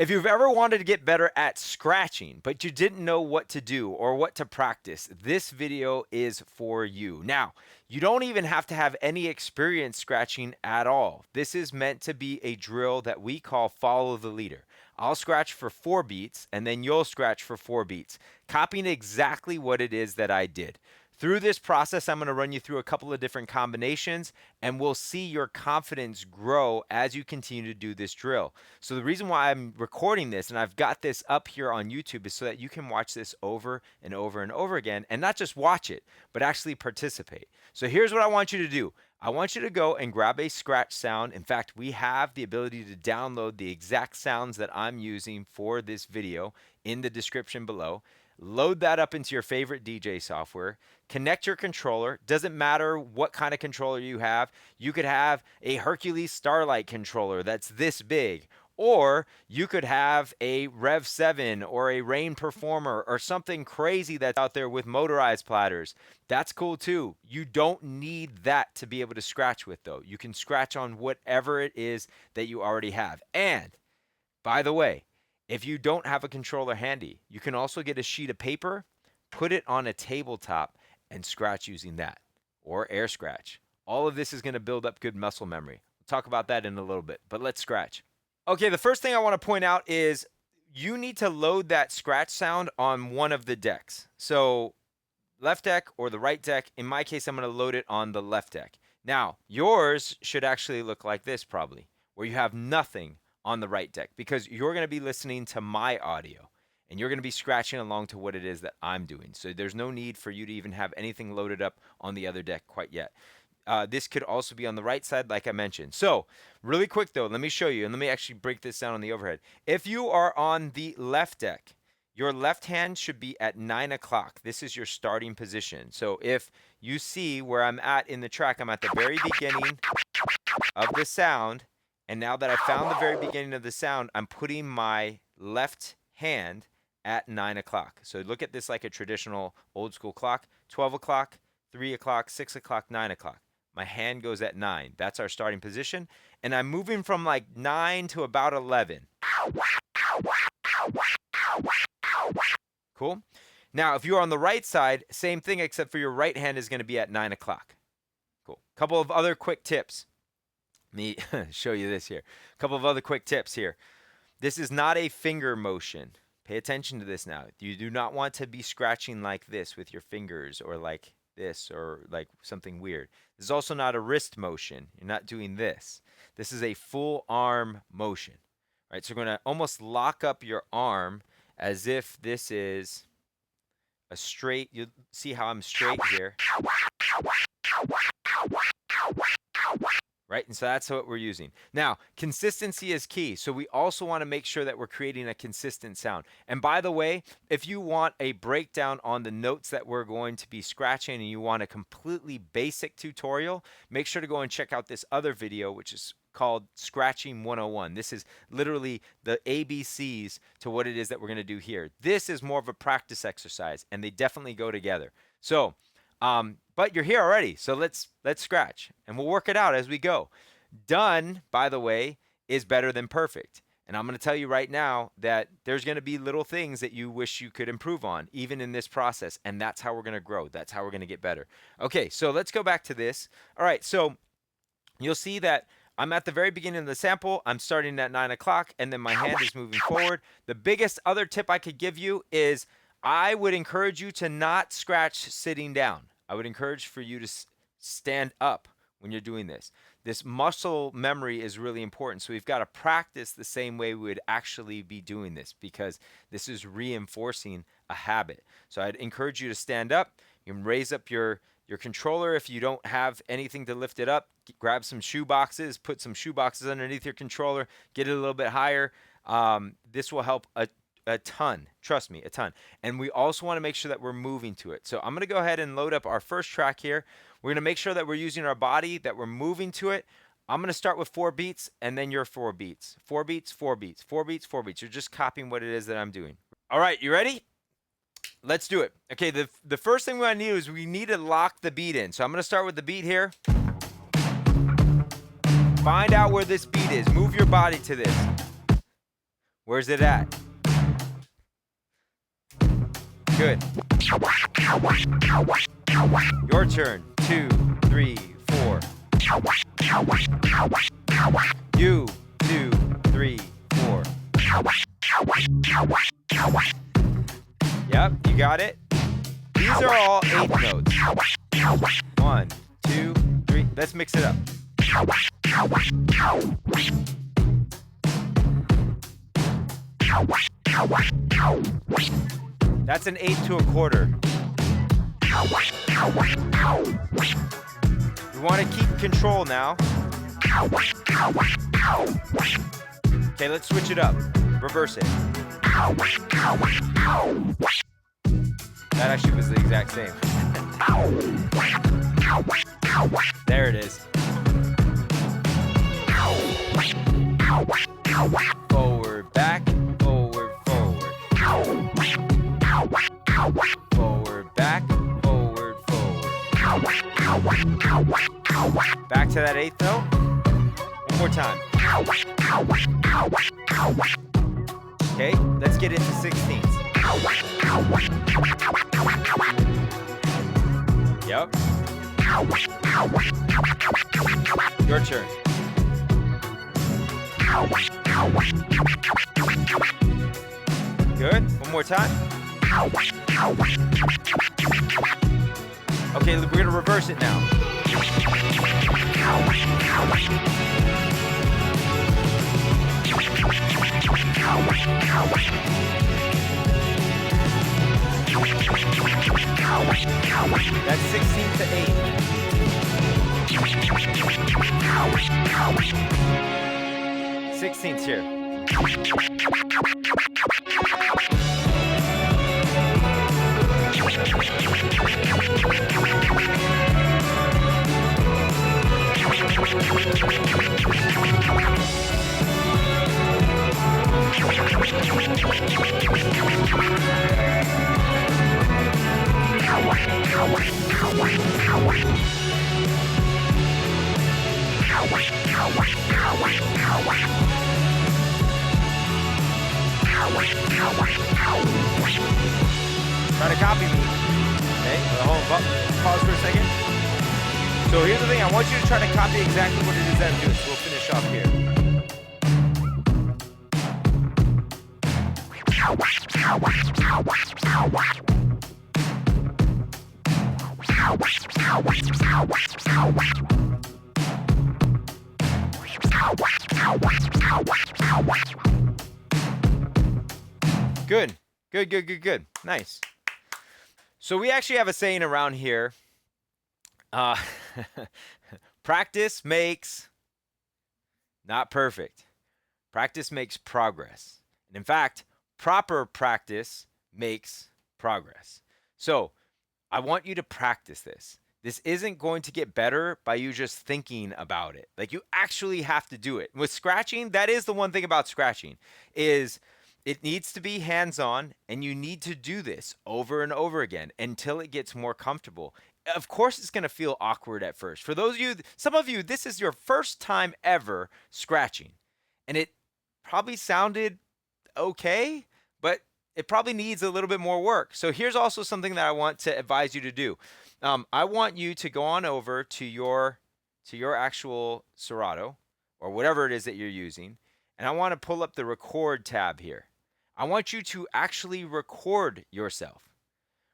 If you've ever wanted to get better at scratching, but you didn't know what to do or what to practice, this video is for you. Now, you don't even have to have any experience scratching at all. This is meant to be a drill that we call follow the leader. I'll scratch for 4 beats and then you'll scratch for 4 beats, copying exactly what it is that I did. Through this process, I'm going to run you through a couple of different combinations, and we'll see your confidence grow as you continue to do this drill. So the reason why I'm recording this, and I've got this up here on YouTube, is so that you can watch this over and over and over again, and not just watch it, but actually participate. So here's what I want you to do. I want you to go and grab a scratch sound. In fact, we have the ability to download the exact sounds that I'm using for this video in the description below. Load that up into your favorite DJ software. Connect your controller. Doesn't matter what kind of controller you have. You could have a Hercules Starlight controller that's this big. Or you could have a Rev 7 or a Rain Performer or something crazy that's out there with motorized platters. That's cool too. You don't need that to be able to scratch with though. You can scratch on whatever it is that you already have. And by the way, if you don't have a controller handy, you can also get a sheet of paper, put it on a tabletop, and scratch using that, or air scratch. All of this is going to build up good muscle memory. We'll talk about that in a little bit, but let's scratch. Okay, the first thing I want to point out is you need to load that scratch sound on one of the decks. So left deck or the right deck. In my case, I'm going to load it on the left deck. Now, yours should actually look like this probably, where you have nothing on the right deck, because you're going to be listening to my audio and you're going to be scratching along to what it is that I'm doing. So there's no need for you to even have anything loaded up on the other deck quite yet. This could also be on the right side, like I mentioned. So really quick though, let me show you, and let me actually break this down on the overhead. If you are on the left deck, your left hand should be at 9 o'clock. This is your starting position. So if you see where I'm at in the track, I'm at the very beginning of the sound. And now that I found the very beginning of the sound, I'm putting my left hand at 9 o'clock. So look at this like a traditional old school clock. 12 o'clock, 3 o'clock, 6 o'clock, 9 o'clock. My hand goes at 9. That's our starting position. And I'm moving from like 9 to about 11. Cool. Now, if you're on the right side, same thing, except for your right hand is going to be at 9 o'clock. Cool. Couple of other quick tips. Let me show you this here. A couple of other quick tips here. This is not a finger motion. Pay attention to this now. You do not want to be scratching like this with your fingers, or like this, or like something weird. This is also not a wrist motion. You're not doing this. This is a full arm motion. Right? So we're going to almost lock up your arm as if this is a straight. You see how I'm straight here. Right? And so that's what we're using. Now, consistency is key. So we also want to make sure that we're creating a consistent sound. And by the way, if you want a breakdown on the notes that we're going to be scratching and you want a completely basic tutorial, make sure to go and check out this other video, which is called Scratching 101. This is literally the ABCs to what it is that we're going to do here. This is more of a practice exercise, and they definitely go together. So, but you're here already, so let's scratch, and we'll work it out as we go. Done, by the way, is better than perfect. And I'm going to tell you right now that there's going to be little things that you wish you could improve on, even in this process, and that's how we're going to grow. That's how we're going to get better. Okay, so let's go back to this. All right, so you'll see that I'm at the very beginning of the sample. I'm starting at 9 o'clock, and then my hand is moving forward. The biggest other tip I could give you is I would encourage you to not scratch sitting down. I would encourage for you to stand up when you're doing this. This muscle memory is really important. So we've got to practice the same way we would actually be doing this, because this is reinforcing a habit. So I'd encourage you to stand up. You can raise up your controller. If you don't have anything to lift it up, grab some shoeboxes, put some shoeboxes underneath your controller, get it a little bit higher. This will help a ton. Trust me, a ton. And we also want to make sure that we're moving to it. So I'm going to go ahead and load up our first track here. We're going to make sure that we're using our body, that we're moving to it. I'm going to start with 4 beats, and then your 4 beats. 4 beats, 4 beats, 4 beats, 4 beats. You're just copying what it is that I'm doing. All right, you ready? Let's do it. Okay, the first thing we want to do is we need to lock the beat in. So I'm going to start with the beat here. Find out where this beat is. Move your body to this. Where's it at? Good. Your turn. 2, 3, 4. You. 2, 3, 4. Yep, you got it. These are all eighth notes. 1, 2, 3. Let's mix it up. That's an eighth to a quarter. We want to keep control now. Okay, let's switch it up. Reverse it. That actually was the exact same. There it is. Forward, back, forward, forward. Forward, back, forward, forward. Back to that eighth note. One more time. Okay, let's get into 16ths. Yep. Your turn. Good. One more time. Okay, we're going to reverse it now. That's 16 to 8. 16th here. Try to copy me. Okay, hold on, pause for a second. So here's the thing, I want you to try to copy exactly what it is that I'm doing. So we'll finish off here. Good. Good. Nice. So we actually have a saying around here. Practice makes not perfect. Practice makes progress. And in fact, proper practice makes progress. So I want you to practice this. This isn't going to get better by you just thinking about it. Like, you actually have to do it. With scratching, that is the one thing about scratching, is it needs to be hands-on, and you need to do this over and over again until it gets more comfortable. Of course, it's going to feel awkward at first. For those of you, some of you, this is your first time ever scratching, and it probably sounded okay, but it probably needs a little bit more work. So here's also something that I want to advise you to do. I want you to go on over to your actual Serato or whatever it is that you're using, and I want to pull up the record tab here. I want you to actually record yourself.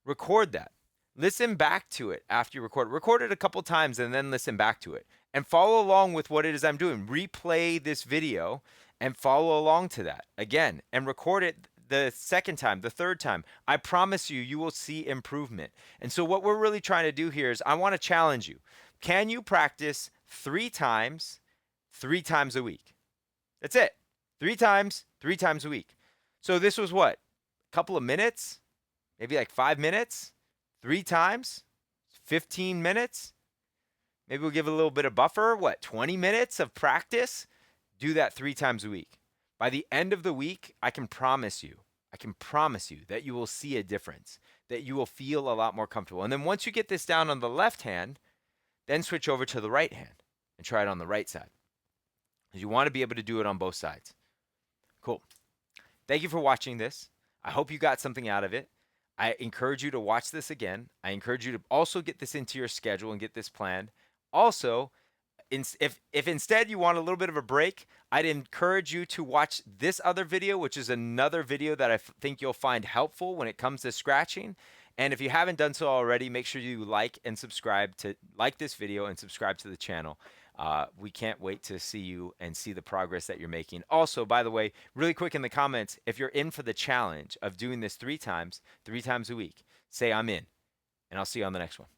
Record that. Listen back to it after you record. Record it a couple times and then listen back to it. And follow along with what it is I'm doing. Replay this video and follow along to that again. And record it the second time, the third time. I promise you, you will see improvement. And so what we're really trying to do here is I want to challenge you. Can you practice 3 times a week? That's it. 3 times a week. So this was what? A couple of minutes? Maybe like 5 minutes? 3 times? 15 minutes? Maybe we'll give a little bit of buffer. What? 20 minutes of practice? Do that 3 times a week. By the end of the week, I can promise you that you will see a difference, that you will feel a lot more comfortable. And then once you get this down on the left hand, then switch over to the right hand and try it on the right side. Because you want to be able to do it on both sides. Cool. thank you for watching this. I hope you got something out of it. I encourage you to watch this again. I encourage you to also get this into your schedule and get this planned. Also, if instead you want a little bit of a break, I'd encourage you to watch this other video, which is another video that I think you'll find helpful when it comes to scratching. And if you haven't done so already, make sure you like this video and subscribe to the channel. We can't wait to see you and see the progress that you're making. Also, by the way, really quick in the comments, if you're in for the challenge of doing this three times a week, say I'm in, and I'll see you on the next one.